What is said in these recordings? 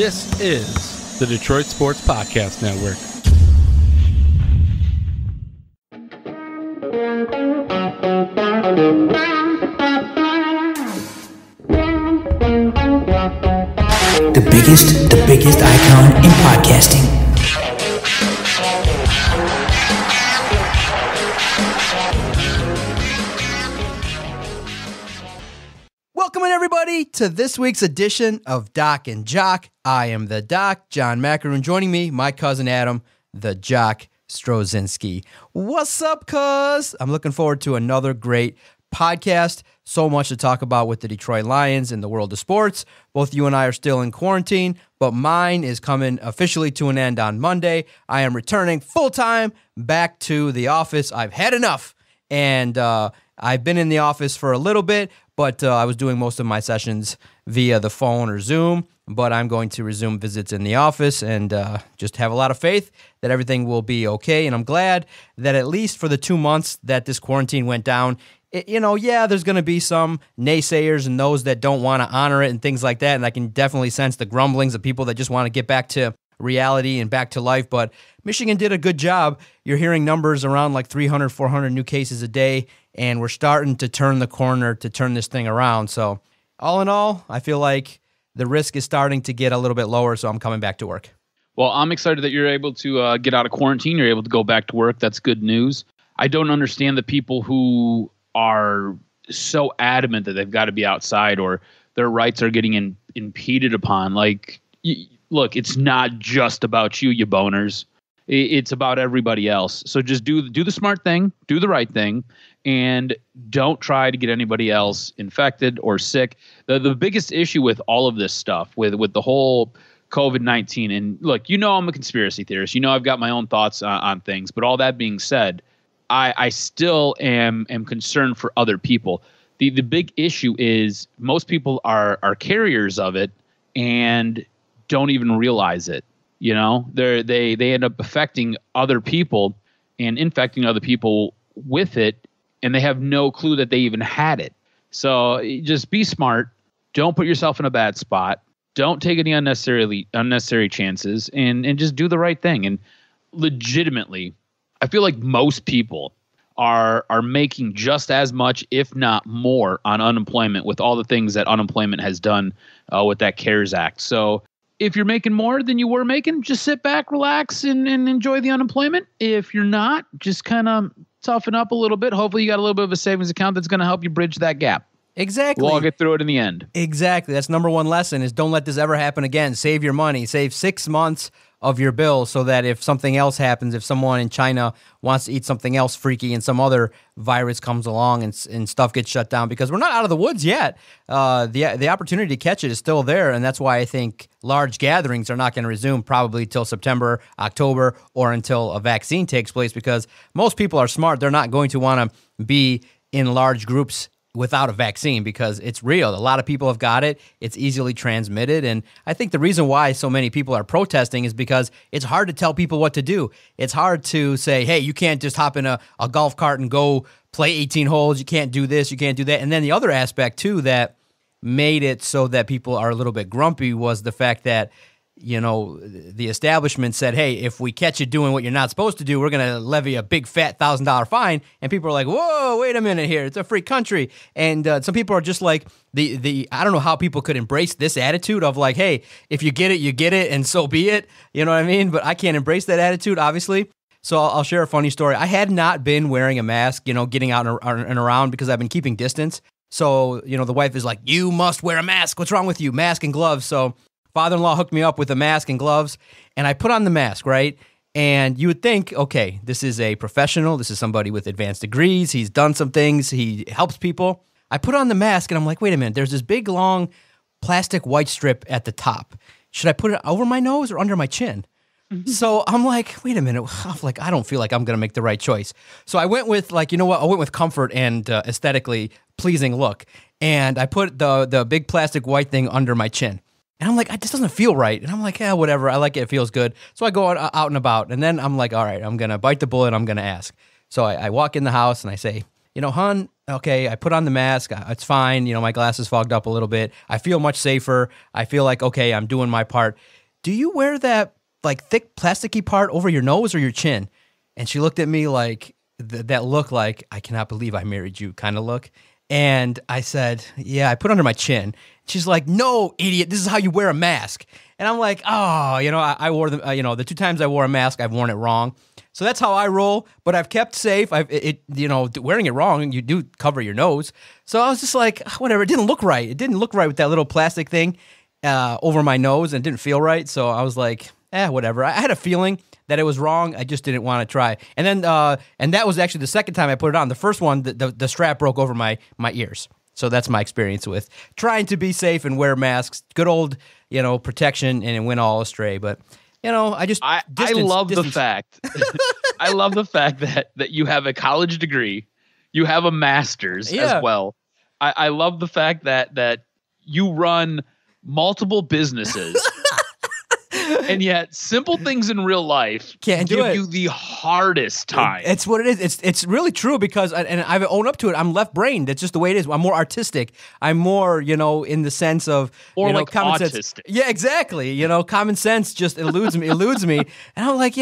This is the Detroit Sports Podcast Network. The biggest icon in podcasting. Welcome everybody to this week's edition of Doc and Jock. I am the Doc, John Macaroon. Joining me, my cousin Adam, the Jock Strozinski. What's up, cuz? I'm looking forward to another great podcast. So much to talk about with the Detroit Lions in the world of sports. Both you and I are still in quarantine, but mine is coming officially to an end on Monday. I am returning full-time back to the office. I've had enough, and I've been in the office for a little bit, but I was doing most of my sessions via the phone or Zoom, but I'm going to resume visits in the office and just have a lot of faith that everything will be okay, and I'm glad that at least for the 2 months that this quarantine went down, there's going to be some naysayers and those that don't want to honor it and things like that, and I can definitely sense the grumblings of people that just want to get back to reality and back to life, but Michigan did a good job. You're hearing numbers around like 300, 400 new cases a day, and we're starting to turn the corner to turn this thing around. So all in all, I feel like the risk is starting to get a little bit lower, so I'm coming back to work. Well, I'm excited that you're able to get out of quarantine. You're able to go back to work. That's good news. I don't understand the people who are so adamant that they've got to be outside or their rights are getting impeded upon. Like, look, it's not just about you boners. It's about everybody else. So just do the smart thing, do the right thing, and don't try to get anybody else infected or sick. The biggest issue with all of this stuff, with the whole COVID-19, and look, I'm a conspiracy theorist. I've got my own thoughts on things. But all that being said, I still am concerned for other people. The big issue is most people are carriers of it and don't even realize it. They end up affecting other people and infecting other people with it, and they have no clue that they even had it. So just be smart. Don't put yourself in a bad spot. Don't take any unnecessary chances, and just do the right thing. And legitimately, I feel like most people are making just as much, if not more, on unemployment with all the things that unemployment has done with that CARES Act. So if you're making more than you were making, just sit back, relax, and enjoy the unemployment. If you're not, just kind of toughen up a little bit. Hopefully you got a little bit of a savings account that's going to help you bridge that gap. Exactly. We'll all get through it in the end. Exactly. That's number one lesson is don't let this ever happen again. Save your money. Save 6 months of your bill so that if something else happens, if someone in China wants to eat something else freaky and some other virus comes along and stuff gets shut down, because we're not out of the woods yet. The opportunity to catch it is still there, and that's why I think large gatherings are not going to resume probably till September, October, or until a vaccine takes place, because most people are smart. They're not going to want to be in large groups without a vaccine because it's real. A lot of people have got it. It's easily transmitted. And I think the reason why so many people are protesting is because it's hard to tell people what to do. It's hard to say, hey, you can't just hop in a golf cart and go play 18 holes. You can't do this. You can't do that. And then the other aspect, too, that made it so that people are a little bit grumpy was the fact that, the establishment said, hey, if we catch you doing what you're not supposed to do, we're going to levy a big fat $1,000 fine. And people are like, whoa, wait a minute here. It's a free country. And some people are just like, I don't know how people could embrace this attitude of like, hey, if you get it, you get it, and so be it. You know what I mean? But I can't embrace that attitude, obviously. So I'll share a funny story. I had not been wearing a mask, getting out and around because I've been keeping distance. So, the wife is like, you must wear a mask. What's wrong with you? Mask and gloves. So father-in-law hooked me up with a mask and gloves, and I put on the mask, right? And you would think, okay, this is a professional. This is somebody with advanced degrees. He's done some things. He helps people. I put on the mask, and I'm like, wait a minute. There's this big, long plastic white strip at the top. Should I put it over my nose or under my chin? Mm-hmm. So I'm like, wait a minute. I don't feel like I'm going to make the right choice. So I went with, I went with comfort and aesthetically pleasing look. And I put the big plastic white thing under my chin. And I'm like, this doesn't feel right. And I'm like, yeah, whatever. I like it. It feels good. So I go out and about. And then I'm like, all right, I'm going to bite the bullet. I'm going to ask. So I walk in the house and I say, hun, okay, I put on the mask. It's fine. My glasses fogged up a little bit. I feel much safer. I feel like, okay, I'm doing my part. Do you wear that like thick plasticky part over your nose or your chin? And she looked at me like that look like, I cannot believe I married you kind of look. And I said, yeah, I put under my chin. She's like, no, idiot, this is how you wear a mask. And I'm like, oh, I wore them, the 2 times I wore a mask, I've worn it wrong. So that's how I roll, but I've kept safe. Wearing it wrong, you do cover your nose. So I was just like, whatever, it didn't look right. It didn't look right with that little plastic thing over my nose, and it didn't feel right. So I was like, whatever. I had a feeling that it was wrong. I just didn't want to try. And then, and that was actually the second time I put it on. The first one, the strap broke over my ears. So that's my experience with trying to be safe and wear masks. Good old, protection, and it went all astray. But I love the fact. I love the fact that you have a college degree, you have a master's as well. I love the fact that you run multiple businesses. And yet, simple things in real life give you the hardest time. It's what it is. It's really true because, and I own up to it, I'm left-brained. That's just the way it is. I'm more artistic. I'm more, in the sense of, like common autistic. sense. Yeah, exactly. Common sense just eludes me. And I'm like,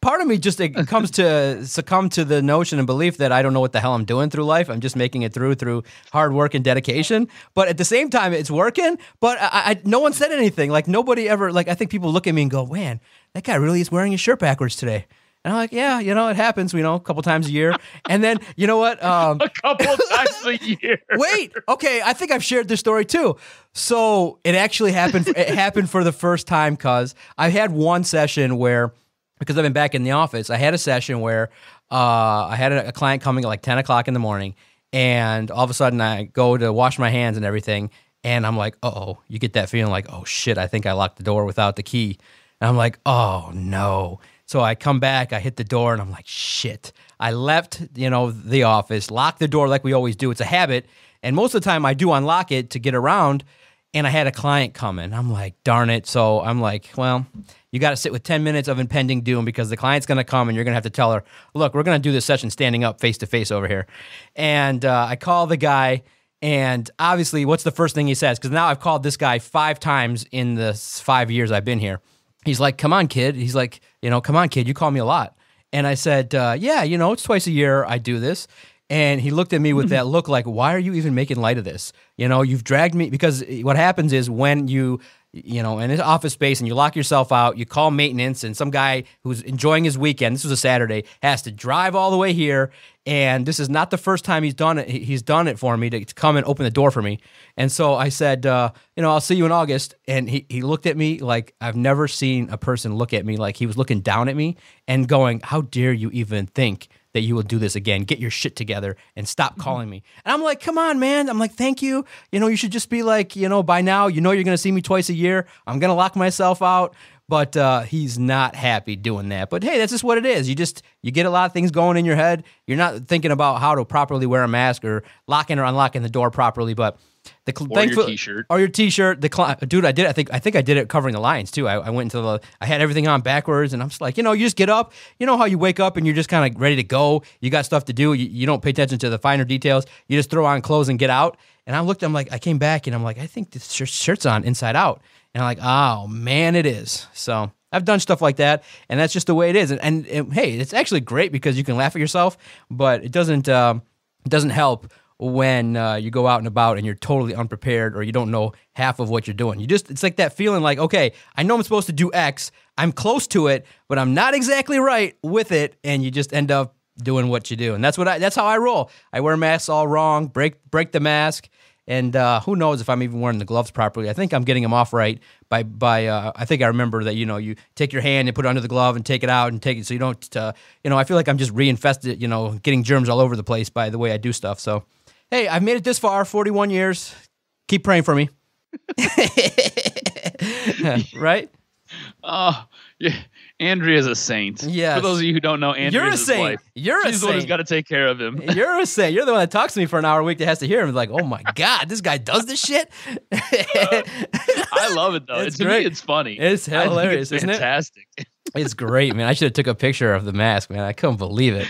part of me just comes to succumb to the notion and belief that I don't know what the hell I'm doing through life. I'm just making it through hard work and dedication. But at the same time, it's working. But no one said anything. Like, nobody ever, I think people look at me and go, man, that guy really is wearing his shirt backwards today. And I'm like, yeah, it happens, a couple times a year. And then, you know what? A couple times a year. Wait, okay, I think I've shared this story too. So it actually happened. It happened for the first time because I had one session where, because I've been back in the office, I had a session where I had a client coming at like 10 o'clock in the morning, and all of a sudden I go to wash my hands and everything, and I'm like, uh-oh, you get that feeling like, oh shit, I think I locked the door without the key. And I'm like, oh no. So I come back, I hit the door, and I'm like, shit. I left, the office, locked the door like we always do. It's a habit. And most of the time I do unlock it to get around, and I had a client coming. I'm like, darn it. So I'm like, well, you got to sit with 10 minutes of impending doom because the client's going to come and you're going to have to tell her, look, we're going to do this session standing up face to face over here. And I call the guy, and obviously what's the first thing he says? Because now I've called this guy 5 times in the 5 years I've been here. He's like, come on, kid. He's like, come on, kid. You call me a lot. And I said, yeah, it's twice a year I do this. And he looked at me with that look like, why are you even making light of this? You've dragged me, because what happens is when you in an office space and you lock yourself out, you call maintenance, and some guy who's enjoying his weekend, this was a Saturday, has to drive all the way here. And this is not the first time he's done it. He's done it for me to come and open the door for me. And so I said, I'll see you in August. And he looked at me like I've never seen a person look at me, like he was looking down at me and going, how dare you even think that you will do this again? Get your shit together and stop calling me. And I'm like, come on, man. I'm like, thank you. You should just be like, by now, you're going to see me twice a year. I'm going to lock myself out. But he's not happy doing that. But hey, that's just what it is. You get a lot of things going in your head. You're not thinking about how to properly wear a mask or locking or unlocking the door properly. But your T-shirt. Or your T-shirt. Dude, I did. I think I did it covering the lines too. I went into I had everything on backwards, and I'm just like, you just get up. You know how you wake up and you're just kind of ready to go. You got stuff to do. You don't pay attention to the finer details. You just throw on clothes and get out. And I'm like, I came back and I'm like, I think this shirt's on inside out. And I'm like, oh man, it is. So I've done stuff like that, and that's just the way it is. And hey, it's actually great because you can laugh at yourself, but it doesn't help when you go out and about and you're totally unprepared or you don't know half of what you're doing. It's like that feeling like, okay, I know I'm supposed to do X, I'm close to it, but I'm not exactly right with it, and you just end up doing what you do. And that's how I roll. I wear masks all wrong, break the mask. And who knows if I'm even wearing the gloves properly. I think I'm getting them off right by I think I remember that, you take your hand and put it under the glove and take it out and take it so you don't, I feel like I'm just reinfested, getting germs all over the place by the way I do stuff. So, hey, I've made it this far, 41 years. Keep praying for me. Right? Oh, yeah. Andrea's a saint. Yes. For those of you who don't know, Andrea's his wife. You're a saint. She's the one who's got to take care of him. You're a saint. You're the one that talks to me for an hour a week that has to hear him. Like, oh my God, this guy does this shit? I love it, though. It's to great. me, it's funny. It's hilarious, it's isn't it? fantastic. It's great, man. I should have took a picture of the mask, man. I couldn't believe it.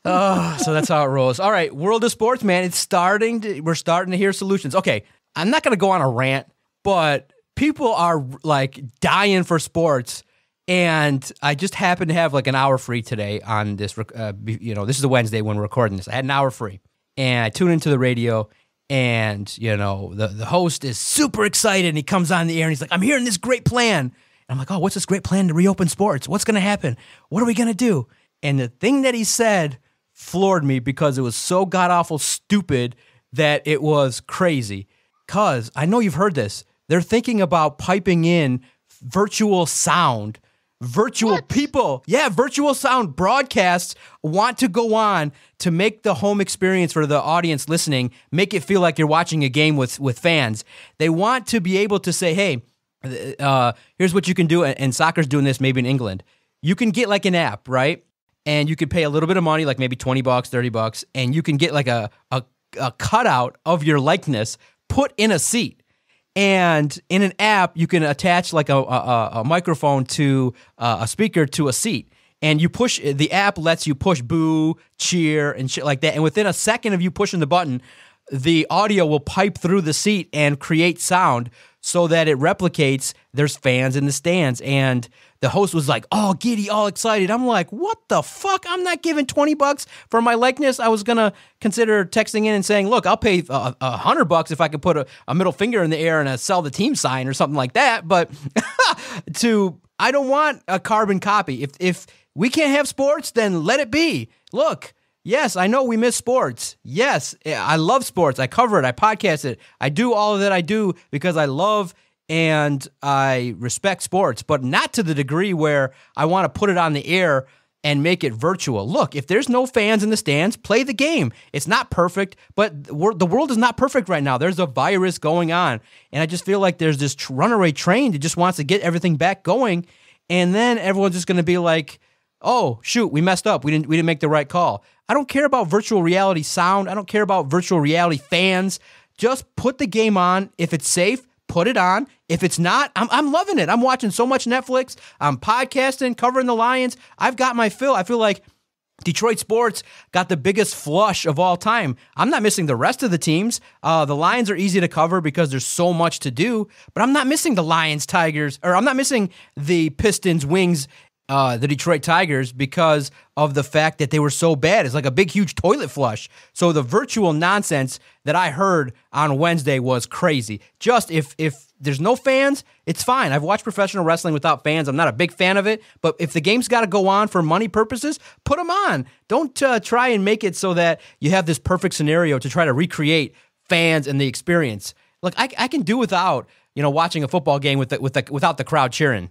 So that's how it rolls. All right, world of sports, man. We're starting to hear solutions. Okay, I'm not going to go on a rant, but people are like dying for sports. And I just happened to have like an hour free today on this, this is a Wednesday when we're recording this. I had an hour free and I tuned into the radio and, the host is super excited and he comes on the air and he's like, I'm hearing this great plan. And I'm like, oh, what's this great plan to reopen sports? What's going to happen? What are we going to do? And the thing that he said floored me because it was so god-awful stupid that it was crazy. Because I know you've heard this. They're thinking about piping in virtual sound. Virtual sound broadcasts want to go on to make the home experience for the audience listening, make it feel like you're watching a game with fans. They want to be able to say, hey, here's what you can do, and soccer's doing this maybe in England. You can get like an app, right? And you can pay a little bit of money, like maybe $20, $30, and you can get like a cutout of your likeness put in a seat. And in an app, you can attach like a microphone to a speaker to a seat. And the app lets you push boo, cheer, and shit like that. And within a second of you pushing the button, the audio will pipe through the seat and create sound so that it replicates there's fans in the stands. And the host was like, oh, giddy, all excited. I'm like, what the fuck? I'm not giving $20 for my likeness. I was going to consider texting in and saying, look, I'll pay $100 if I could put a middle finger in the air and sell the team sign or something like that. But I don't want a carbon copy. If we can't have sports, then let it be. Look, yes, I know we miss sports. Yes, I love sports. I cover it. I podcast it. I do all of that I do because I love and I respect sports, but not to the degree where I want to put it on the air and make it virtual. Look, if there's no fans in the stands, play the game. It's not perfect, but the world is not perfect right now. There's a virus going on, and I just feel like there's this runaway train that just wants to get everything back going, and then everyone's just going to be like, oh, shoot, we messed up. We didn't make the right call. I don't care about virtual reality sound. I don't care about virtual reality fans. Just put the game on. If it's safe, put it on. If it's not, I'm loving it. I'm watching so much Netflix. I'm podcasting, covering the Lions. I've got my fill. I feel like Detroit sports got the biggest flush of all time. I'm not missing the rest of the teams. The Lions are easy to cover because there's so much to do, but I'm not missing the Lions, Tigers, or I'm not missing the Pistons, Wings, the Detroit Tigers because of the fact that they were so bad. It's like a big, huge toilet flush. So the virtual nonsense that I heard on Wednesday was crazy. Just if there's no fans, it's fine. I've watched professional wrestling without fans. I'm not a big fan of it. But if the game's got to go on for money purposes, put them on. Don't try and make it so that you have this perfect scenario to try to recreate fans and the experience. Look, I can do without watching a football game without the crowd cheering.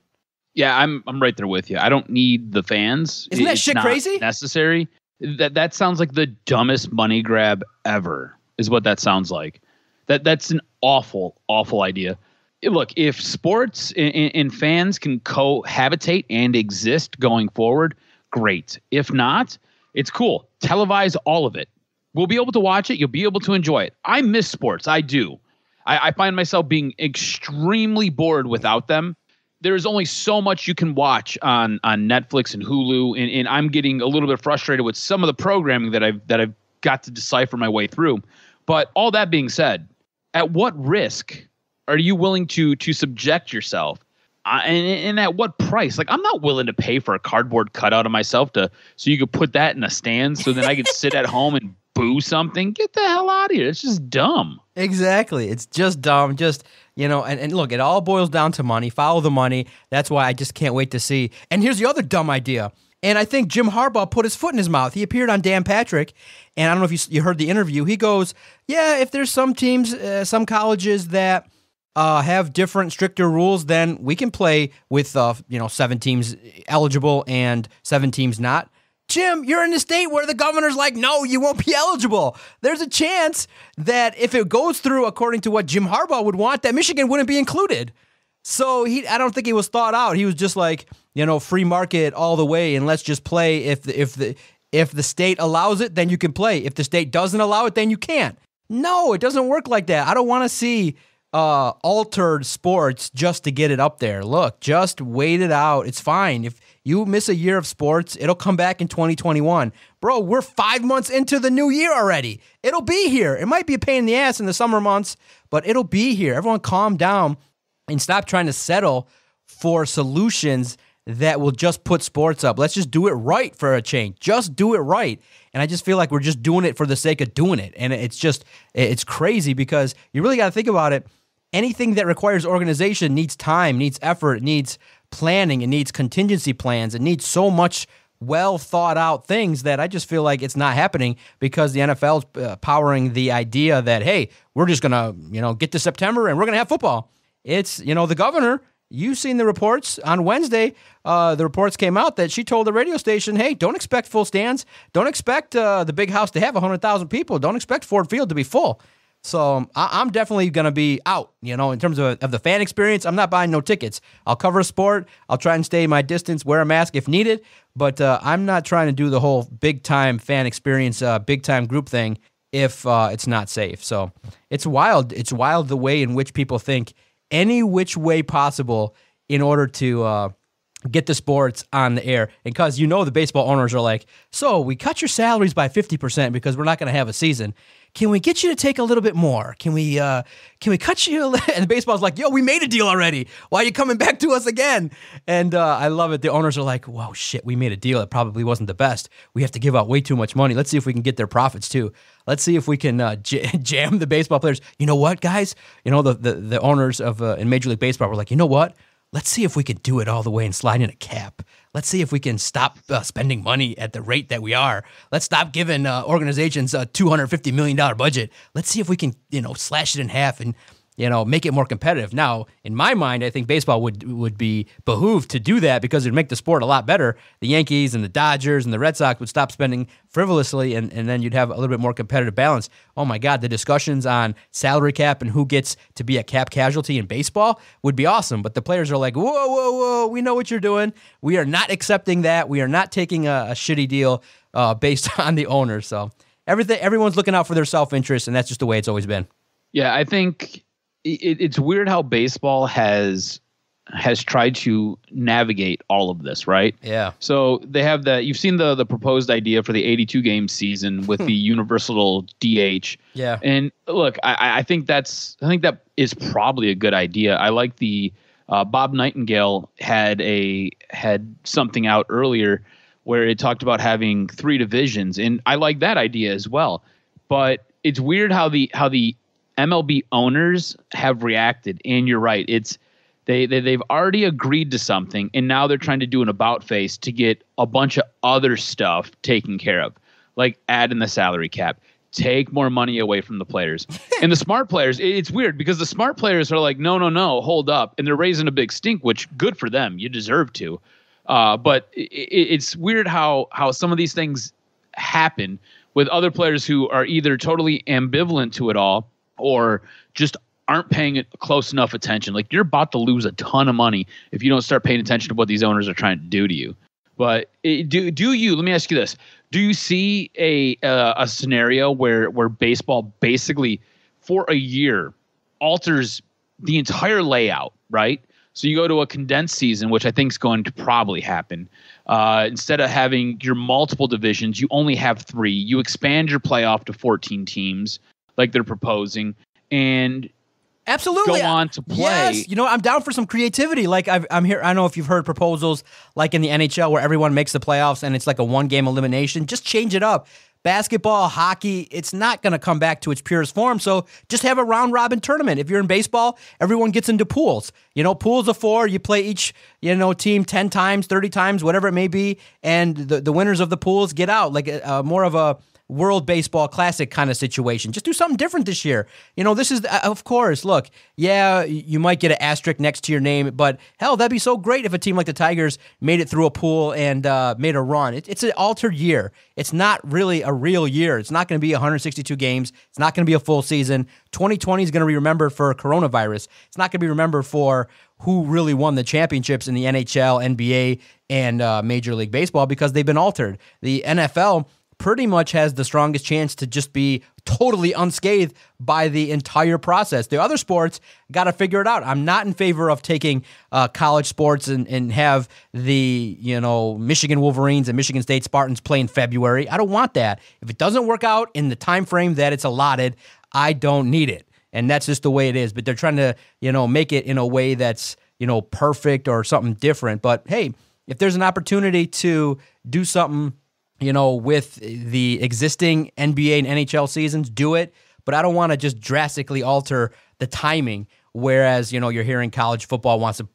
Yeah, I'm right there with you. I don't need the fans. Isn't that shit crazy? Necessary. That sounds like the dumbest money grab ever. Is what that sounds like. That's an awful idea. Look, if sports and fans can cohabitate and exist going forward, great. If not, it's cool. Televise all of it. We'll be able to watch it. You'll be able to enjoy it. I miss sports. I do. I find myself being extremely bored without them. There's only so much you can watch on Netflix and Hulu, and I'm getting a little bit frustrated with some of the programming that I've got to decipher my way through. But all that being said, at what risk are you willing to subject yourself, and at what price? Like, I'm not willing to pay for a cardboard cutout of myself so you could put that in a stand so then I could sit at home and boo something. Get the hell out of here. It's just dumb. Exactly. It's just dumb. Just, and look, it all boils down to money. Follow the money. That's why I just can't wait to see. And here's the other dumb idea. And I think Jim Harbaugh put his foot in his mouth. He appeared on Dan Patrick, and I don't know if you heard the interview. He goes, yeah, if there's some teams, some colleges that have different, stricter rules, then we can play with, 7 teams eligible and 7 teams not. Jim, you're in a state where the governor's like, no, you won't be eligible. There's a chance that if it goes through according to what Jim Harbaugh would want, that Michigan wouldn't be included. So I don't think he was thought out. He was just like, free market all the way, and let's just play. If the state allows it, then you can play. If the state doesn't allow it, then you can't. No, it doesn't work like that. I don't want to see altered sports just to get it up there. Look, just wait it out. It's fine. You miss a year of sports, it'll come back in 2021. Bro, we're 5 months into the new year already. It'll be here. It might be a pain in the ass in the summer months, but it'll be here. Everyone calm down and stop trying to settle for solutions that will just put sports up. Let's just do it right for a change. Just do it right. And I just feel like we're just doing it for the sake of doing it. And it's crazy because you really got to think about it. Anything that requires organization needs time, needs effort, needs planning, it needs contingency plans. It needs so much well thought out things that I just feel like it's not happening because the NFL's powering the idea that, hey, we're just going to, get to September and we're going to have football. It's, the governor. You've seen the reports on Wednesday. The reports came out that she told the radio station, hey, don't expect full stands. Don't expect the big house to have 100,000 people. Don't expect Ford Field to be full. So I'm definitely going to be out, in terms of the fan experience. I'm not buying no tickets. I'll cover a sport. I'll try and stay my distance, wear a mask if needed. But I'm not trying to do the whole big-time fan experience, big-time group thing if it's not safe. So it's wild. It's wild the way in which people think any which way possible in order to get the sports on the air. And because the baseball owners are like, so we cut your salaries by 50% because we're not going to have a season. Can we get you to take a little bit more? Can we cut you? And the baseball's like, yo, we made a deal already. Why are you coming back to us again? And I love it. The owners are like, whoa, shit, we made a deal. It probably wasn't the best. We have to give out way too much money. Let's see if we can get their profits too. Let's see if we can jam the baseball players. You know what, guys? The owners of in Major League Baseball were like, you know what? Let's see if we could do it all the way and slide in a cap. Let's see if we can stop spending money at the rate that we are. Let's stop giving organizations a $250 million budget. Let's see if we can, slash it in half and, make it more competitive. Now, in my mind, I think baseball would be behooved to do that because it'd make the sport a lot better. The Yankees and the Dodgers and the Red Sox would stop spending frivolously, and then you'd have a little bit more competitive balance. Oh my God, the discussions on salary cap and who gets to be a cap casualty in baseball would be awesome. But the players are like, whoa, we know what you're doing. We are not accepting that. We are not taking a shitty deal based on the owners. So everyone's looking out for their self-interest, and that's just the way it's always been. Yeah, I think it's weird how baseball has tried to navigate all of this, right? Yeah. So they have you've seen the proposed idea for the 82 game season with the universal DH. Yeah. And look, I think that is probably a good idea. I like the Bob Nightingale had something out earlier where it talked about having 3 divisions, and I like that idea as well. But it's weird how the MLB owners have reacted, and you're right. It's they've already agreed to something, and now they're trying to do an about face to get a bunch of other stuff taken care of, like add in the salary cap, take more money away from the players. And the smart players, it's weird because the smart players are like, no, hold up, and they're raising a big stink, which good for them. You deserve to. But it's weird how some of these things happen with other players who are either totally ambivalent to it all or just aren't paying it close enough attention. Like, you're about to lose a ton of money if you don't start paying attention to what these owners are trying to do to you. But do you, let me ask you this. Do you see a scenario where baseball basically for a year alters the entire layout, right? So you go to a condensed season, which I think is going to probably happen. Instead of having your multiple divisions, you only have 3. You expand your playoff to 14 teams like they're proposing, and absolutely go on to play. Yes, I'm down for some creativity. Like I'm here. I don't know if you've heard proposals like in the NHL where everyone makes the playoffs and it's like a 1-game elimination. Just change it up. Basketball, hockey, it's not going to come back to its purest form. So just have a round-robin tournament. If you're in baseball, everyone gets into pools. Pools of 4. You play each, team 10 times, 30 times, whatever it may be, and the winners of the pools get out. Like more of a World Baseball Classic kind of situation. Just do something different this year. This is, of course, look, yeah, you might get an asterisk next to your name, but hell, that'd be so great if a team like the Tigers made it through a pool and made a run. It's an altered year. It's not really a real year. It's not going to be 162 games. It's not going to be a full season. 2020 is going to be remembered for coronavirus. It's not going to be remembered for who really won the championships in the NHL, NBA, and Major League Baseball because they've been altered. The NFL pretty much has the strongest chance to just be totally unscathed by the entire process. The other sports got to figure it out. I'm not in favor of taking college sports and have the Michigan Wolverines and Michigan State Spartans play in February. I don't want that. If it doesn't work out in the time frame that it's allotted, I don't need it. And that's just the way it is. But they're trying to make it in a way that's perfect or something different. But hey, if there's an opportunity to do something with the existing NBA and NHL seasons, do it. But I don't want to just drastically alter the timing. Whereas, you're hearing college football wants to,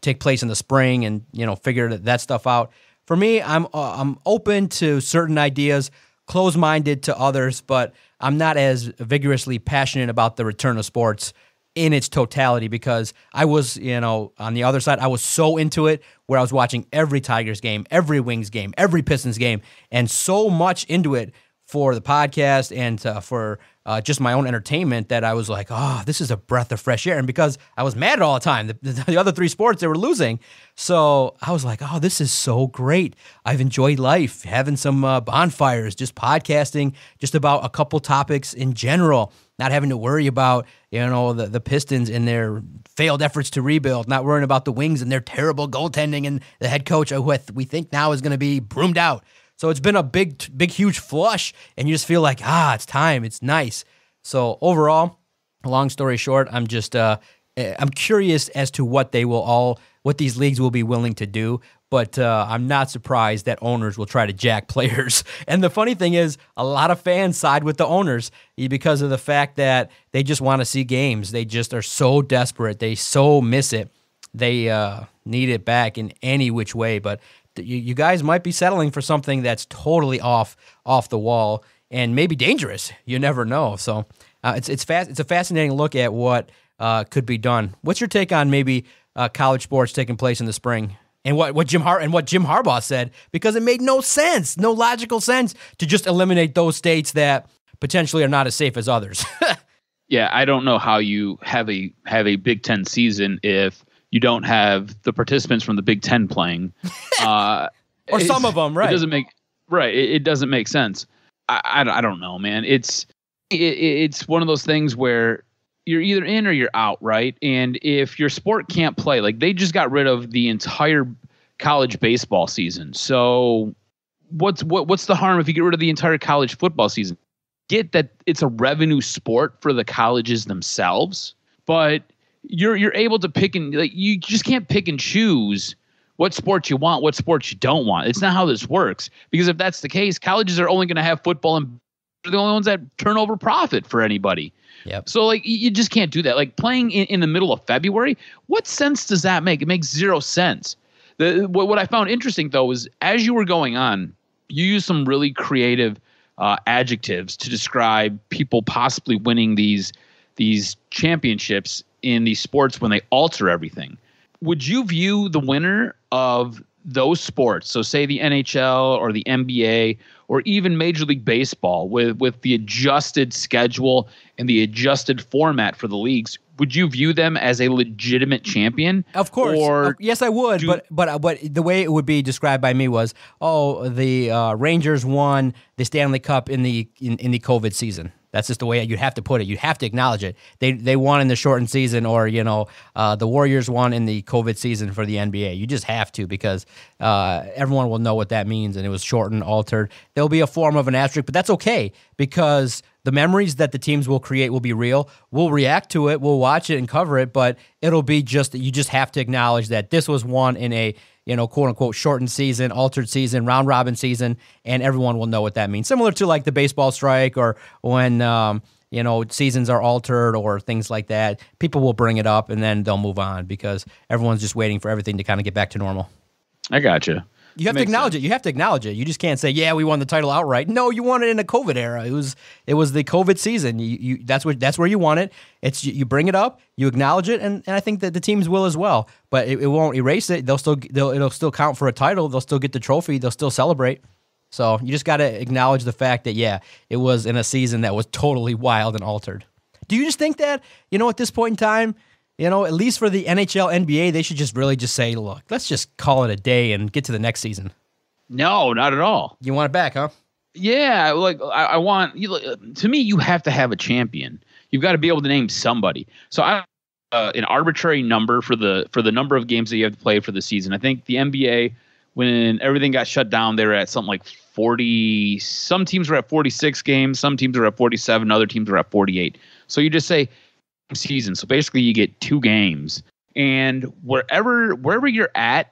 take place in the spring and, figure that stuff out. For me, I'm open to certain ideas, closed-minded to others, but I'm not as vigorously passionate about the return of sports in its totality because I was, on the other side, I was so into it where I was watching every Tigers game, every Wings game, every Pistons game, and so much into it for the podcast and for just my own entertainment that I was like, oh, this is a breath of fresh air. And because I was mad all the time, the other three sports, they were losing. So I was like, oh, this is so great. I've enjoyed life, having some bonfires, just podcasting, just about a couple topics in general, not having to worry about, the Pistons and their failed efforts to rebuild, not worrying about the Wings and their terrible goaltending and the head coach who we think now is going to be broomed out. So it's been a big, huge flush, and you just feel like, it's time, it's nice. So overall, long story short, I'm just I'm curious as to what these leagues will be willing to do, but I'm not surprised that owners will try to jack players. And the funny thing is, a lot of fans side with the owners because of the fact that they just want to see games. They just are so desperate. They so miss it. They need it back in any which way, but you guys might be settling for something that's totally off the wall and maybe dangerous. You never know. So it's a fascinating look at what could be done. What's your take on maybe college sports taking place in the spring and what Jim Harbaugh said? Because it made no sense, no logical sense to just eliminate those states that potentially are not as safe as others. Yeah, I don't know how you have a Big Ten season if you don't have the participants from the Big Ten playing, or some of them, right? It doesn't make sense. I don't know, man. It's one of those things where you're either in or you're out, right? And if your sport can't play, like they just got rid of the entire college baseball season. So what's the harm if you get rid of the entire college football season? Get that it's a revenue sport for the colleges themselves, but you're able to pick and you just can't pick and choose what sports you want, what sports you don't want. It's not how this works. Because if that's the case, colleges are only going to have football and they're the only ones that turn over profit for anybody. Yep. So you just can't do that. Like playing in the middle of February, what sense does that make? It makes zero sense. What I found interesting though is as you were going on, you used some really creative adjectives to describe people possibly winning these championships in these sports when they alter everything. Would you view the winner of those sports, so say the NHL or the NBA or even Major League Baseball with the adjusted schedule and the adjusted format for the leagues, would you view them as a legitimate champion? Of course. Or yes, I would. But the way it would be described by me was, the Rangers won the Stanley Cup in the COVID season. That's just the way you have to put it. You have to acknowledge it. They won in the shortened season, or the Warriors won in the COVID season for the NBA. You just have to because everyone will know what that means, and it was shortened, altered. There'll be a form of an asterisk, but that's okay because the memories that the teams will create will be real. We'll react to it, we'll watch it and cover it, but it'll be just that you just have to acknowledge that this was won in a quote unquote shortened season, altered season, round robin season, and everyone will know what that means. Similar to like the baseball strike or when seasons are altered or things like that. People will bring it up and then they'll move on because everyone's just waiting for everything to kind of get back to normal. I gotcha. You have to acknowledge it. You have to acknowledge it. You just can't say, "Yeah, we won the title outright." No, you won it in the COVID era. It was the COVID season. That's where you won it. You bring it up, you acknowledge it, and I think that the teams will as well. But it won't erase it. It'll still count for a title. They'll still get the trophy. They'll still celebrate. So you just got to acknowledge the fact that it was in a season that was totally wild and altered. Do you just think that at this point in time? At least for the NHL, NBA, they should just really just say, look, let's just call it a day and get to the next season. No, not at all. You want it back, huh? Yeah, like I want you. To me, you have to have a champion. You've got to be able to name somebody. So an arbitrary number for the number of games that you have to play for the season. I think the NBA, when everything got shut down, they were at something like 40. Some teams were at 46 games. Some teams were at 47. Other teams were at 48. So you just say season. So basically, you get 2 games, and wherever you're at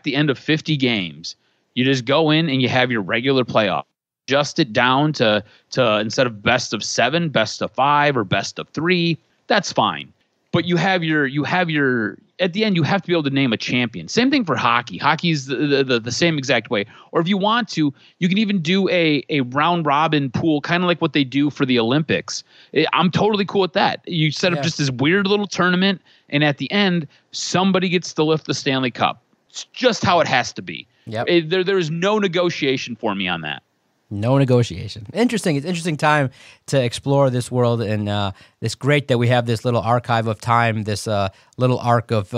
the end of 50 games, you just go in and you have your regular playoff. Adjust it down to instead of best of 7, best of 5, or best of 3. That's fine. But you have your at the end, you have to be able to name a champion. Same thing for hockey. Hockey's the same exact way. Or if you want to, you can even do a round robin pool, kind of like what they do for the Olympics. I'm totally cool with that. You set up just this weird little tournament, and at the end, somebody gets to lift the Stanley Cup. It's just how it has to be. Yep. There is no negotiation for me on that. No negotiation. Interesting. It's an interesting time to explore this world, and it's great that we have this little archive of time, this little arc of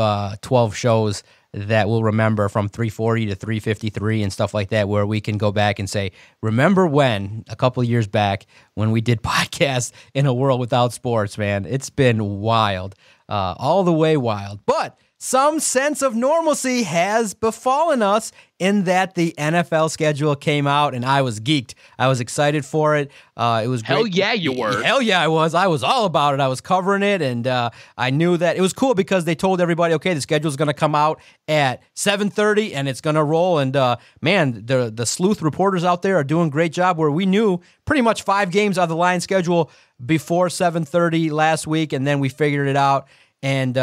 12 shows that we'll remember from 340 to 353 and stuff like that, where we can go back and say, remember when, a couple of years back, when we did podcasts in a world without sports, man. It's been wild, all the way wild. But some sense of normalcy has befallen us in that the NFL schedule came out, and I was geeked. I was excited for it. It was great. Hell yeah, you were. Hell yeah, I was. I was all about it. I was covering it, and I knew that it was cool because they told everybody, okay, the schedule's going to come out at 7:30, and it's going to roll. And man, the sleuth reporters out there are doing a great job. Where we knew pretty much 5 games out of the Lions schedule before 7:30 last week, and then we figured it out. And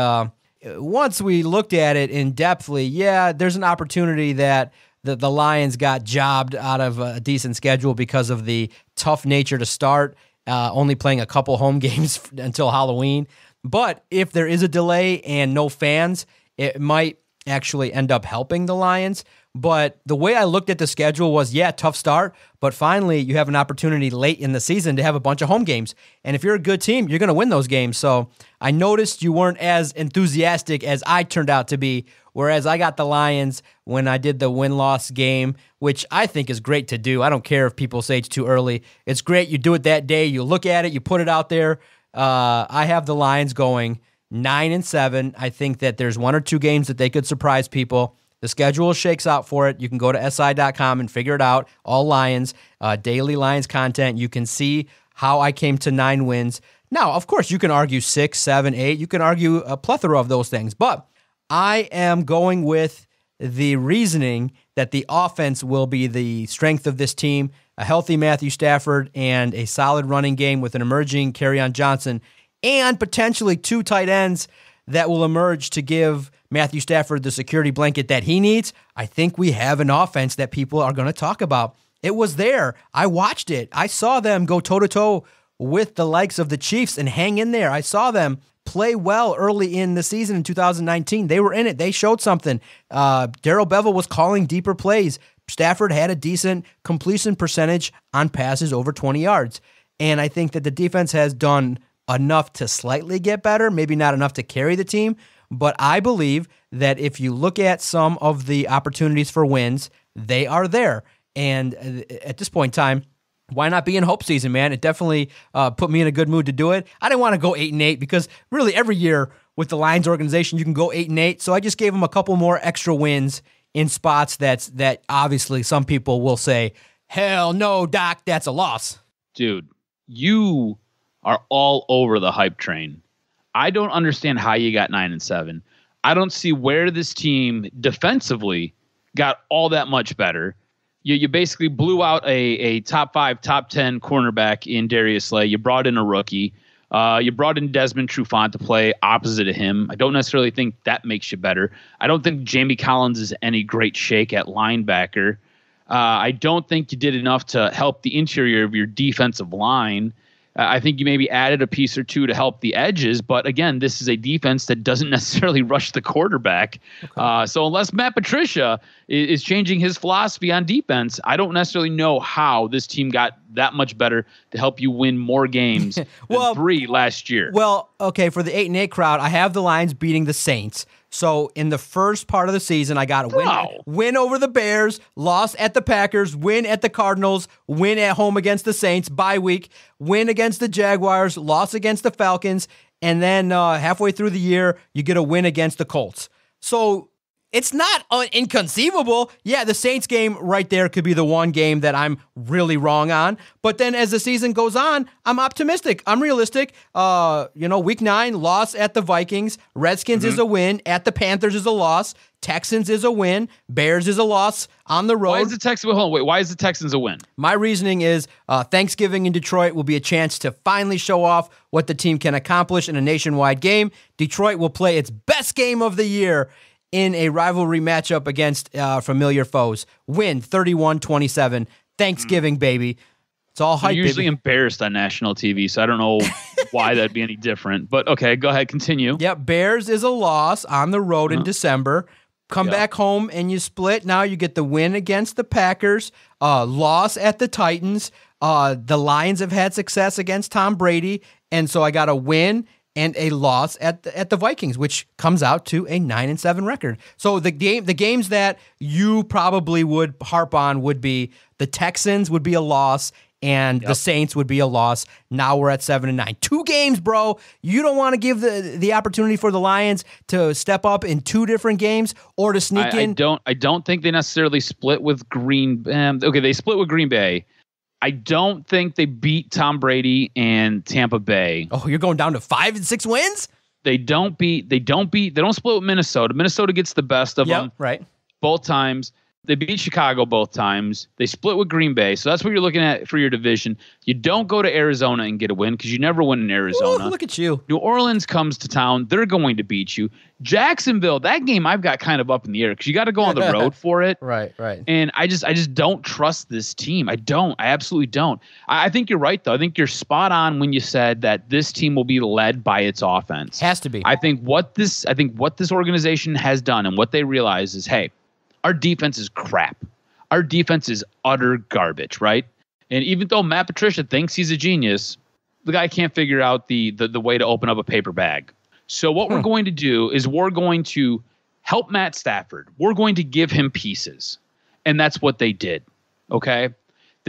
once we looked at it in depthly, there's an opportunity that the Lions got jobbed out of a decent schedule because of the tough nature to start, only playing a couple home games until Halloween. But if there is a delay and no fans, it might actually end up helping the Lions. But the way I looked at the schedule was, tough start, but finally you have an opportunity late in the season to have a bunch of home games. And if you're a good team, you're going to win those games. So I noticed you weren't as enthusiastic as I turned out to be, whereas I got the Lions when I did the win-loss game, which I think is great to do. I don't care if people say it's too early. It's great. You do it that day. You look at it. You put it out there. I have the Lions going 9-7. I think that there's 1 or 2 games that they could surprise people. The schedule shakes out for it. You can go to SI.com and figure it out. All Lions, daily Lions content. You can see how I came to 9 wins. Now, of course, you can argue 6, 7, 8. You can argue a plethora of those things. But I am going with the reasoning that the offense will be the strength of this team. A healthy Matthew Stafford and a solid running game with an emerging Kerryon Johnson and potentially 2 tight ends that will emerge to give Matthew Stafford the security blanket that he needs. I think we have an offense that people are going to talk about. It was there. I watched it. I saw them go toe-to-toe with the likes of the Chiefs and hang in there. I saw them play well early in the season in 2019. They were in it. They showed something. Darrell Bevell was calling deeper plays. Stafford had a decent completion percentage on passes over 20 yards. And I think that the defense has done enough to slightly get better, maybe not enough to carry the team. But I believe that if you look at some of the opportunities for wins, they are there. And at this point in time, why not be in hope season, man? It definitely put me in a good mood to do it. I didn't want to go 8-8 because really every year with the Lions organization, you can go 8-8. So I just gave them a couple more extra wins in spots that obviously some people will say, hell no, Doc, that's a loss. Dude, you are all over the hype train. I don't understand how you got 9-7. I don't see where this team defensively got all that much better. You basically blew out a top 5, top 10 cornerback in Darius Slay. You brought in a rookie. You brought in Desmond Trufant to play opposite of him. I don't necessarily think that makes you better. I don't think Jamie Collins is any great shake at linebacker. I don't think you did enough to help the interior of your defensive line. I think you maybe added a piece or 2 to help the edges, but again, this is a defense that doesn't necessarily rush the quarterback. Okay. So unless Matt Patricia is changing his philosophy on defense, I don't necessarily know how this team got that much better to help you win more games than 3 last year. Well, okay, for the 8-8 crowd, I have the Lions beating the Saints. So in the first part of the season, I got a win over the Bears, loss at the Packers, win at the Cardinals, win at home against the Saints, bye week, win against the Jaguars, loss against the Falcons, and then halfway through the year, you get a win against the Colts. So it's not inconceivable. Yeah, the Saints game right there could be the one game that I'm really wrong on. But then as the season goes on, I'm optimistic. I'm realistic. Week 9, loss at the Vikings. Redskins is a win. At the Panthers is a loss. Texans is a win. Bears is a loss on the road. Why is the Texans? Why is the Texans a win? My reasoning is Thanksgiving in Detroit will be a chance to finally show off what the team can accomplish in a nationwide game. Detroit will play its best game of the year in a rivalry matchup against familiar foes. Win 31-27. Thanksgiving, baby. It's all hype, You're usually baby. embarrassed on national TV, so I don't know why that'd be any different. But okay, go ahead, continue. Yep, Bears is a loss on the road in December. Come back home and you split. Now you get the win against the Packers, loss at the Titans. The Lions have had success against Tom Brady, and so I got a win and a loss at the Vikings, which comes out to a 9-7 record. So the games that you probably would harp on would be the Texans would be a loss, and the Saints would be a loss. Now we're at 7-9. 2 games, bro. You don't want to give the opportunity for the Lions to step up in 2 different games or to sneak in. I don't think they necessarily split with Green. They split with Green Bay. I don't think they beat Tom Brady and Tampa Bay. Oh, you're going down to 5 and 6 wins? They don't split with Minnesota. Minnesota gets the best of them. Right. Both times. They beat Chicago both times. They split with Green Bay. So that's what you're looking at for your division. You don't go to Arizona and get a win because you never win in Arizona. Ooh, look at you. New Orleans comes to town. They're going to beat you. Jacksonville, that game I've got kind of up in the air because you got to go on the road for it. Right. And I just don't trust this team. I absolutely don't. I think you're right, though. I think you're spot on when you said that this team will be led by its offense. Has to be. I think what this organization has done and what they realize is, hey, our defense is crap. Our defense is utter garbage, right? And even though Matt Patricia thinks he's a genius, the guy can't figure out the way to open up a paper bag. So what we're going to do is we're going to help Matt Stafford. We're going to give him pieces. And that's what they did. Okay?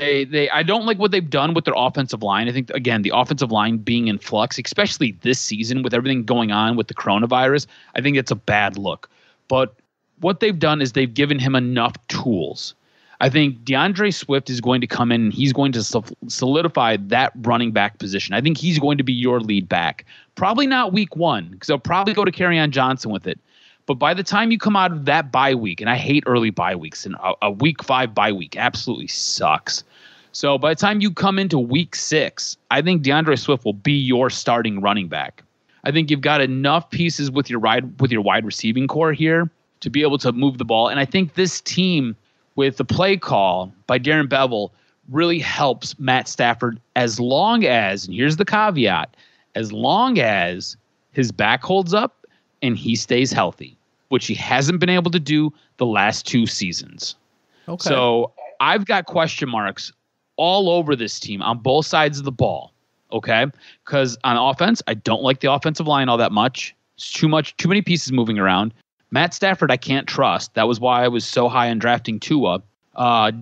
I don't like what they've done with their offensive line. I think, again, the offensive line being in flux, especially this season with everything going on with the coronavirus, I think it's a bad look. But what they've done is they've given him enough tools. I think DeAndre Swift is going to come in and he's going to solidify that running back position. I think he's going to be your lead back. Probably not week 1 because they'll probably go to Kerryon Johnson with it. But by the time you come out of that bye week, and I hate early bye weeks, and a week 5 bye week absolutely sucks. So by the time you come into week 6, I think DeAndre Swift will be your starting running back. I think you've got enough pieces with your wide receiving core here to be able to move the ball. And I think this team with the play call by Darren Bevel really helps Matt Stafford as long as, and here's the caveat, as long as his back holds up and he stays healthy, which he hasn't been able to do the last 2 seasons. Okay. So I've got question marks all over this team on both sides of the ball. Okay. Because on offense, I don't like the offensive line all that much. It's too many pieces moving around. Matt Stafford, I can't trust. That was why I was so high on drafting Tua.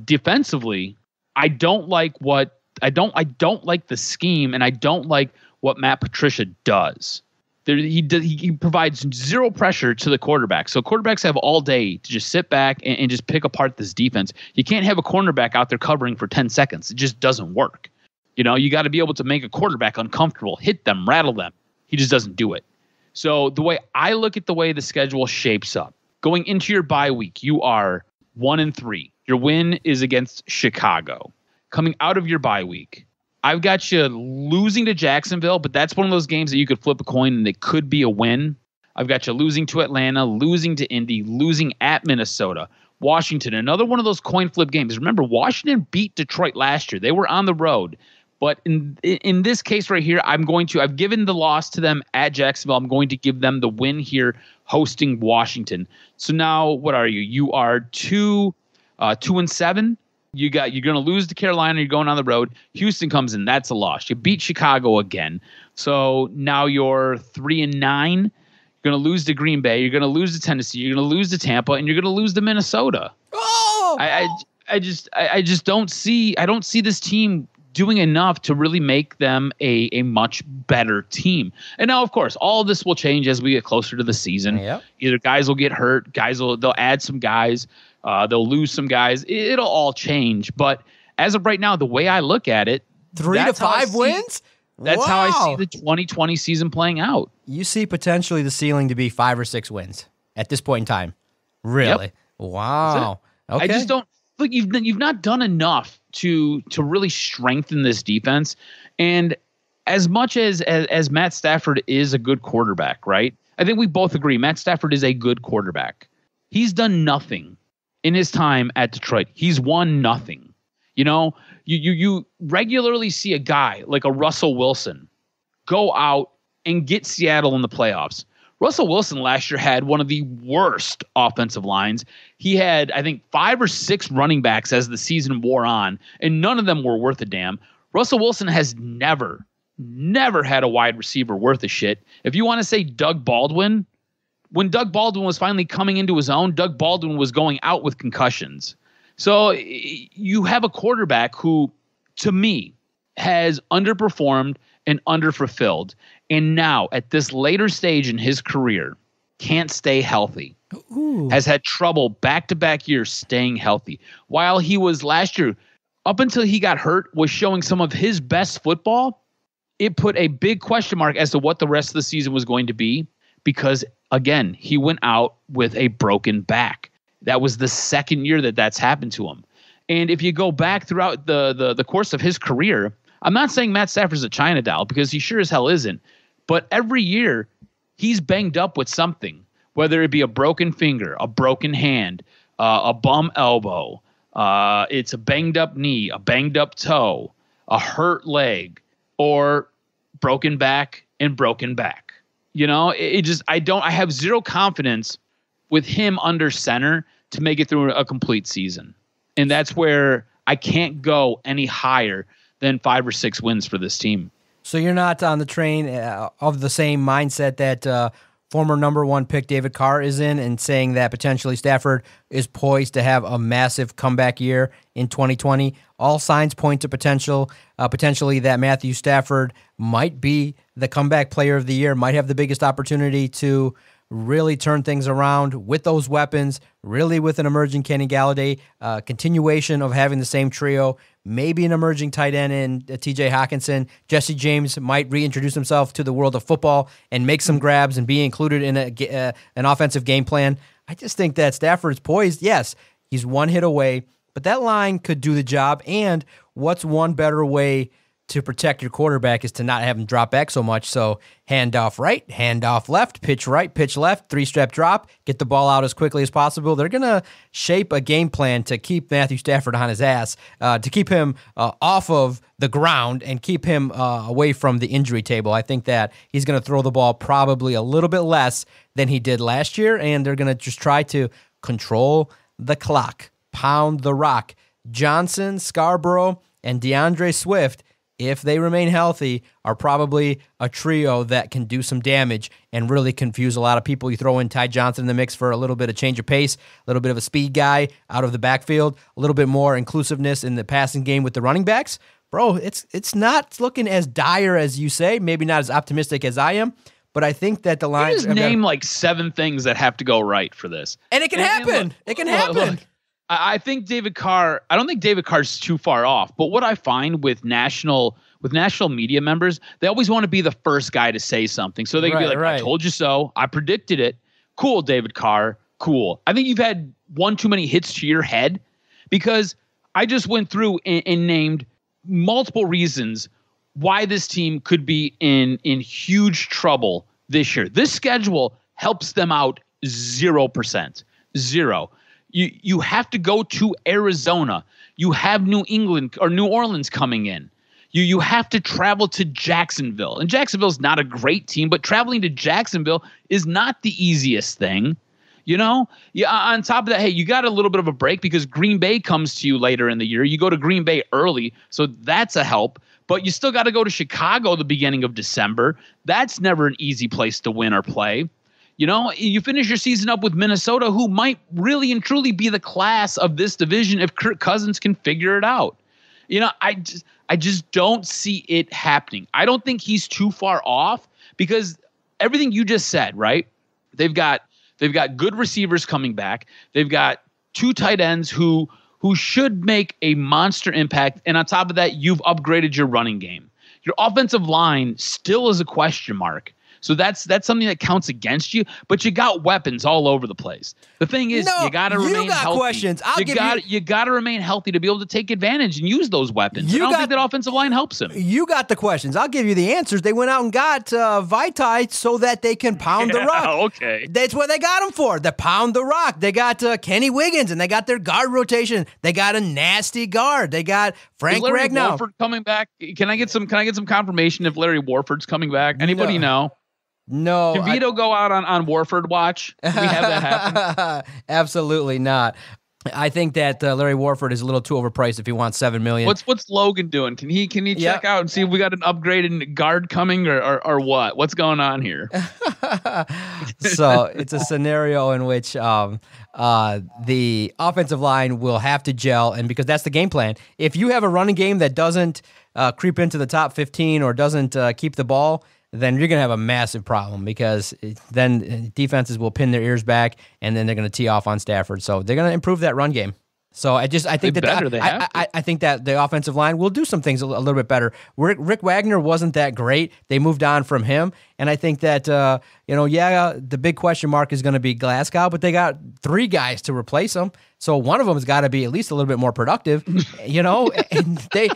Defensively, I don't like the scheme, and I don't like what Matt Patricia does. He provides zero pressure to the quarterback. So quarterbacks have all day to just sit back and just pick apart this defense. You can't have a cornerback out there covering for 10 seconds. It just doesn't work. You got to be able to make a quarterback uncomfortable, hit them, rattle them. He just doesn't do it. So the way I look at the way the schedule shapes up, going into your bye week, you are 1-3. Your win is against Chicago. Coming out of your bye week, I've got you losing to Jacksonville, but that's one of those games that you could flip a coin and it could be a win. I've got you losing to Atlanta, losing to Indy, losing at Minnesota. Washington, another one of those coin flip games. Remember, Washington beat Detroit last year. They were on the road. But in this case right here, I've given the loss to them at Jacksonville. I'm going to give them the win here hosting Washington. So now what are you? You are 2-7. You're going to lose to Carolina. You're going on the road. Houston comes in. That's a loss. You beat Chicago again. So now you're 3-9. You're You're going to lose to Green Bay. You're going to lose to Tennessee. You're going to lose to Tampa, and you're going to lose to Minnesota. Oh, I just don't see. I don't see this team doing enough to really make them a much better team. And now, of course, all of this will change as we get closer to the season. Yep. Either guys will get hurt, they'll add some guys, they'll lose some guys. It'll all change. But as of right now, the way I look at it, 3 to 5 wins. That's how I see the 2020 season playing out. You see potentially the ceiling to be 5 or 6 wins at this point in time. Really? Yep. Wow. Okay. I just don't look. You've not done enough to really strengthen this defense. And as much as Matt Stafford is a good quarterback, right? I think we both agree Matt Stafford is a good quarterback. He's done nothing in his time at Detroit. He's won nothing. You know, you regularly see a guy like a Russell Wilson go out and get Seattle in the playoffs. Russell Wilson last year had one of the worst offensive lines. He had, I think, 5 or 6 running backs as the season wore on, and none of them were worth a damn. Russell Wilson has never had a wide receiver worth a shit. If you want to say Doug Baldwin, when Doug Baldwin was finally coming into his own, Doug Baldwin was going out with concussions. So you have a quarterback who, to me, has underperformed and underfulfilled. And now, at this later stage in his career, can't stay healthy. Ooh. Has had trouble back-to-back years staying healthy. While he was last year, up until he got hurt, was showing some of his best football, it put a big question mark as to what the rest of the season was going to be because, again, he went out with a broken back. That was the second year that's happened to him. And if you go back throughout the course of his career, I'm not saying Matt Stafford's a China doll because he sure as hell isn't. But every year, he's banged up with something, whether it be a broken finger, a broken hand, a bum elbow, it's a banged up knee, a banged up toe, a hurt leg, or broken back and broken back. You know, I have zero confidence with him under center to make it through a complete season. And that's where I can't go any higher than 5 or 6 wins for this team. So you're not on the train of the same mindset that former number 1 pick David Carr is in and saying that potentially Stafford is poised to have a massive comeback year in 2020. All signs point to potentially that Matthew Stafford might be the comeback player of the year, might have the biggest opportunity to really turn things around with those weapons, really with an emerging Kenny Galladay, continuation of having the same trio, maybe an emerging tight end in TJ Hawkinson. Jesse James might reintroduce himself to the world of football and make some grabs and be included in an offensive game plan. I just think that Stafford's poised. Yes, he's one hit away, but that line could do the job. And what's one better way to protect your quarterback is to not have him drop back so much. So hand off right, hand off left, pitch right, pitch left, 3-step drop, get the ball out as quickly as possible. They're going to shape a game plan to keep Matthew Stafford on his ass, to keep him off of the ground and keep him away from the injury table. I think that he's going to throw the ball probably a little bit less than he did last year, and they're going to just try to control the clock, pound the rock. Johnson, Scarborough, and DeAndre Swift, if they remain healthy, are probably a trio that can do some damage and really confuse a lot of people. You throw in Ty Johnson in the mix for a little bit of change of pace, a little bit of a speed guy out of the backfield, a little bit more inclusiveness in the passing game with the running backs. Bro, it's not looking as dire as you say, maybe not as optimistic as I am, but I think that the line... You just name like 7 things that have to go right for this. And it can happen. It can happen. Look, I think David Carr, I don't think David Carr's too far off, but what I find with national media members, they always want to be the first guy to say something. So they can be like, I told you so. I predicted it. Cool, David Carr. Cool. I think you've had one too many hits to your head because I just went through and named multiple reasons why this team could be in huge trouble this year. This schedule helps them out 0%. 0. You have to go to Arizona. You have New England or New Orleans coming in. You have to travel to Jacksonville. And Jacksonville's not a great team, but traveling to Jacksonville is not the easiest thing. You know? Yeah, on top of that, hey, you got a little bit of a break because Green Bay comes to you later in the year. You go to Green Bay early, so that's a help. But you still got to go to Chicago the beginning of December. That's never an easy place to win or play. You finish your season up with Minnesota, who might really and truly be the class of this division if Kirk Cousins can figure it out. I just don't see it happening. I don't think he's too far off because everything you just said, right? They've got good receivers coming back. They've got 2 tight ends who should make a monster impact. And on top of that, you've upgraded your running game. Your offensive line still is a question mark. So that's something that counts against you, but you got weapons all over the place. The thing is, you got to remain healthy. Questions. You got to remain healthy to be able to take advantage and use those weapons. I don't think that offensive line helps him. You got the questions. I'll give you the answers. They went out and got Vitae so that they can pound the rock. Okay. That's what they got him for. The pound the rock. They got Kenny Wiggins, and they got their guard rotation. They got a nasty guard. They got Frank Ragnow. Warford coming back? Can I get some confirmation if Larry Warford's coming back? Anybody know? No. Can Vito go out on Warford watch? Can we have that happen? Absolutely not. I think that Larry Warford is a little too overpriced if he wants $7 million. What's Logan doing? Can he check out and see if we got an upgraded guard coming or what? What's going on here? So it's a scenario in which the offensive line will have to gel, and because that's the game plan. If you have a running game that doesn't creep into the top 15 or doesn't keep the ball, then you're going to have a massive problem because then defenses will pin their ears back and then they're going to tee off on Stafford. So they're going to improve that run game. So I think that the offensive line will do some things a little bit better. Rick Wagner wasn't that great. They moved on from him, and I think that the big question mark is going to be Glasgow, but they got 3 guys to replace him. So one of them has got to be at least a little bit more productive, And they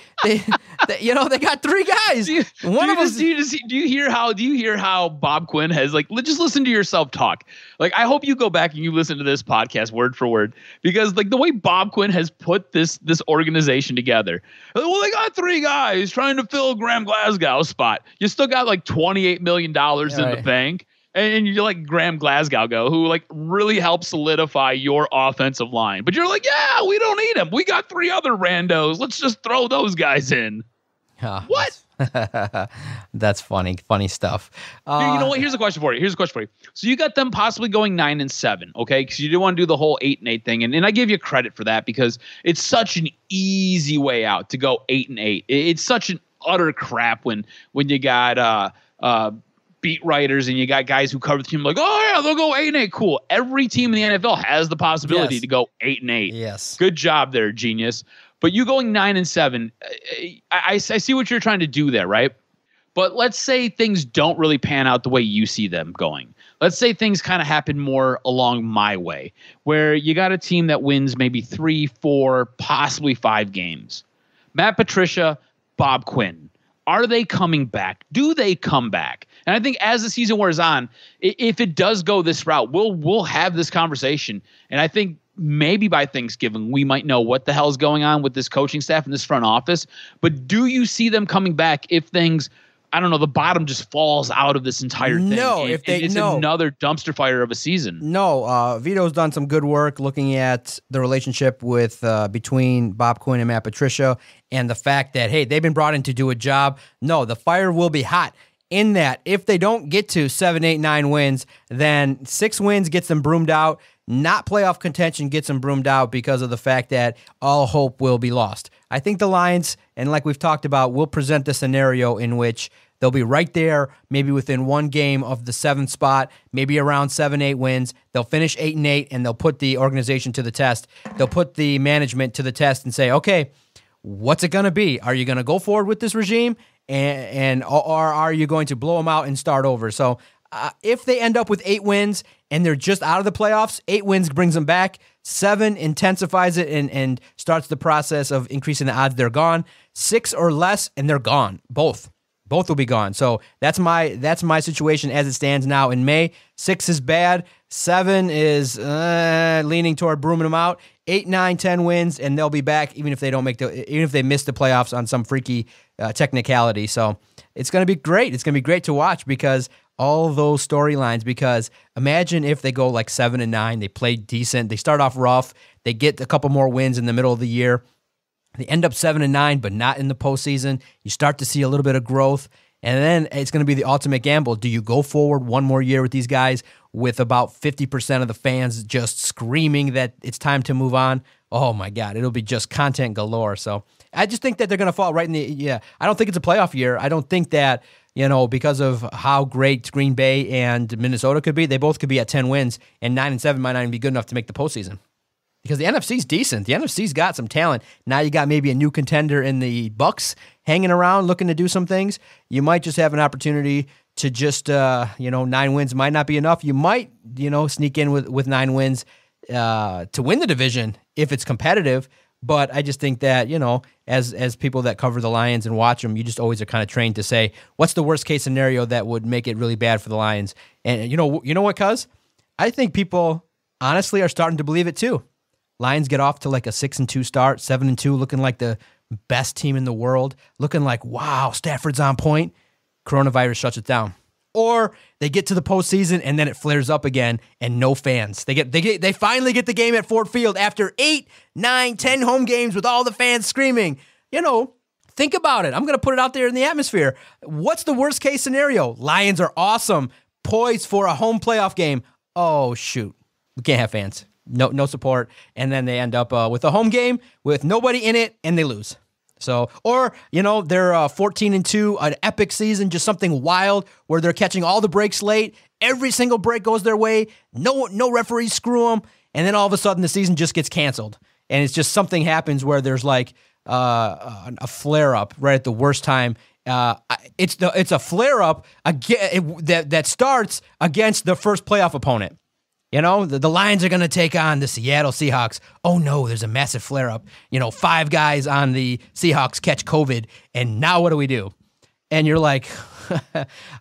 got 3 guys. Do you hear how Bob Quinn has just listen to yourself talk. I hope you go back and you listen to this podcast word for word because the way Bob Quinn has put this organization together. Well, they got 3 guys trying to fill Graham Glasgow's spot. You still got $28 million in the bank. And you let Graham Glasgow go, who really helped solidify your offensive line. But you're yeah, we don't need him. We got 3 other randos. Let's just throw those guys in. What? That's funny stuff. You know what? Here's a question for you. So you got them possibly going 9-7, okay? Because you didn't want to do the whole 8-8 thing, and I give you credit for that because it's such an easy way out to go 8-8. It's such an utter crap when you got beat writers and you got guys who cover the team they'll go 8-8. Cool. Every team in the NFL has the possibility to go 8-8. Yes. Good job there, genius. But you going 9-7, I see what you're trying to do there, right? But let's say things don't really pan out the way you see them going. Let's say things kind of happen more along my way, where you got a team that wins maybe 3, 4, possibly 5 games. Matt Patricia, Bob Quinn. Are they coming back? Do they come back? And I think as the season wears on, if it does go this route, we'll have this conversation. And I think maybe by Thanksgiving, we might know what the hell is going on with this coaching staff and this front office. But do you see them coming back if things, I don't know, the bottom just falls out of this entire thing? No, it's another dumpster fire of a season. No, Vito's done some good work looking at the relationship with between Bob Quinn and Matt Patricia and the fact that, hey, they've been brought in to do a job. No, the fire will be hot. In that, if they don't get to 7, 8, 9 wins, then 6 wins gets them broomed out. Not playoff contention gets them broomed out because of the fact that all hope will be lost. I think the Lions, and like we've talked about, will present the scenario in which they'll be right there, maybe within 1 game of the 7th spot, maybe around 7, 8 wins. They'll finish 8-8, and they'll put the organization to the test. They'll put the management to the test and say, okay, what's it going to be? Are you going to go forward with this regime? Or are you going to blow them out and start over? So if they end up with 8 wins and they're just out of the playoffs, 8 wins brings them back. 7 intensifies it and starts the process of increasing the odds they're gone. 6 or less and they're gone. Both will be gone. So that's my situation as it stands now in May. 6 is bad. 7 is leaning toward brooming them out. 8, 9, 10 wins, and they'll be back even if they miss the playoffs on some freaky technicality. So it's going to be great. It's going to be great to watch because all those storylines. Because imagine if they go 7-9, they play decent, they start off rough, they get a couple more wins in the middle of the year. They end up 7-9, but not in the postseason. You start to see a little bit of growth, and then it's going to be the ultimate gamble. Do you go forward one more year with these guys, with about 50% of the fans just screaming that it's time to move on. Oh my God, it'll be just content galore. So I just think that they're going to fall right in the, I don't think it's a playoff year. I don't think that, because of how great Green Bay and Minnesota could be, they both could be at 10 wins, and 9-7 might not even be good enough to make the postseason. Because the NFC's decent. The NFC's got some talent. Now you got maybe a new contender in the Bucks hanging around looking to do some things. You might just have an opportunity to just, 9 wins might not be enough. You might, sneak in with 9 wins to win the division if it's competitive. But I just think that, as people that cover the Lions and watch them, you just always are kind of trained to say, what's the worst case scenario that would make it really bad for the Lions? And you know what, cuz? I think people honestly are starting to believe it too. Lions get off to like a 6-2 start, 7-2, looking like the best team in the world, looking like, wow, Stafford's on point. Coronavirus shuts it down. Or they get to the postseason and then it flares up again and no fans. They finally get the game at Ford Field after 8, 9, 10 home games with all the fans screaming. Think about it. I'm going to put it out there in the atmosphere. What's the worst case scenario? Lions are awesome, poised for a home playoff game. Oh, shoot. We can't have fans. No support. And then they end up with a home game with nobody in it and they lose. So, or, they're 14-2, an epic season, just something wild where they're catching all the breaks late. Every single break goes their way. No referees screw them. And then all of a sudden the season just gets canceled. And it's just something happens where there's like a flare up right at the worst time. It's a flare up that starts against the first playoff opponent. The Lions are going to take on the Seattle Seahawks. Oh, no, there's a massive flare-up. 5 guys on the Seahawks catch COVID, and now what do we do? And you're like,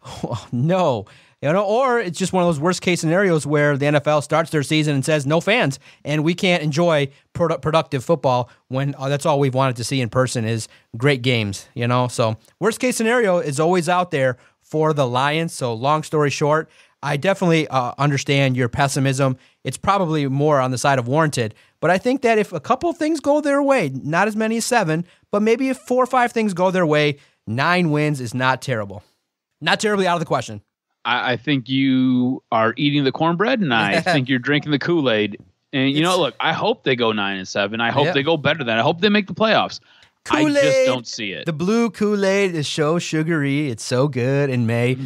oh, no. Or it's just one of those worst-case scenarios where the NFL starts their season and says, no fans, and we can't enjoy productive football when that's all we've wanted to see in person is great games, So worst-case scenario is always out there for the Lions. So long story short, I definitely understand your pessimism. It's probably more on the side of warranted. But I think that if a couple of things go their way, not as many as 7, but maybe if 4 or 5 things go their way, 9 wins is not terrible. Not terribly out of the question. I think you are eating the cornbread, and I think you're drinking the Kool-Aid. And, look, I hope they go 9-7. I hope they go better than that. I hope they make the playoffs. Kool-Aid, I just don't see it. The blue Kool-Aid is so sugary. It's so good in May.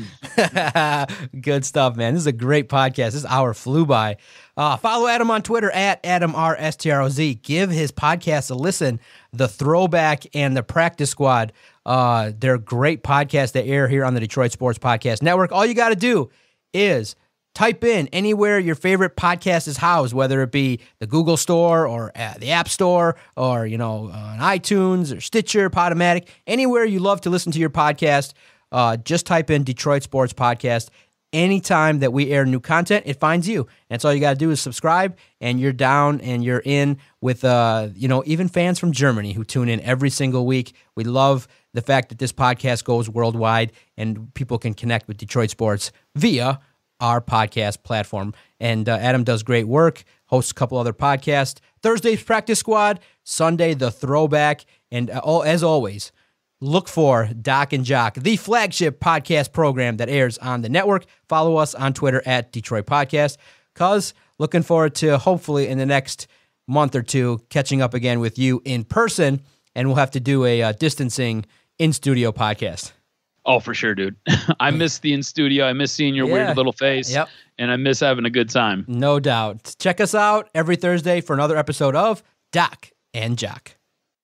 Good stuff, man. This is a great podcast. This hour flew by. Follow Adam on Twitter at AdamRSTROZ. Give his podcast a listen. The Throwback and the Practice Squad. They're great podcasts that air here on the Detroit Sports Podcast Network. All you got to do is type in anywhere your favorite podcast is housed, whether it be the Google Store or the App Store or, on iTunes or Stitcher, Podomatic, anywhere you love to listen to your podcast. Just type in Detroit Sports Podcast. Anytime that we air new content, it finds you. And so all you got to do is subscribe, and you're down and you're in with, even fans from Germany who tune in every single week. We love the fact that this podcast goes worldwide and people can connect with Detroit Sports via our podcast platform. And Adam does great work, hosts a couple other podcasts. Thursday's Practice Squad, Sunday the Throwback, and as always, look for Doc and Jock, the flagship podcast program that airs on the network. Follow us on Twitter at Detroit Podcast. Cuz looking forward to hopefully in the next month or two catching up again with you in person, and we'll have to do a distancing in-studio podcast. Oh, for sure, dude. I miss the in-studio. I miss seeing your weird little face. Yep. And I miss having a good time. No doubt. Check us out every Thursday for another episode of Doc and Jock.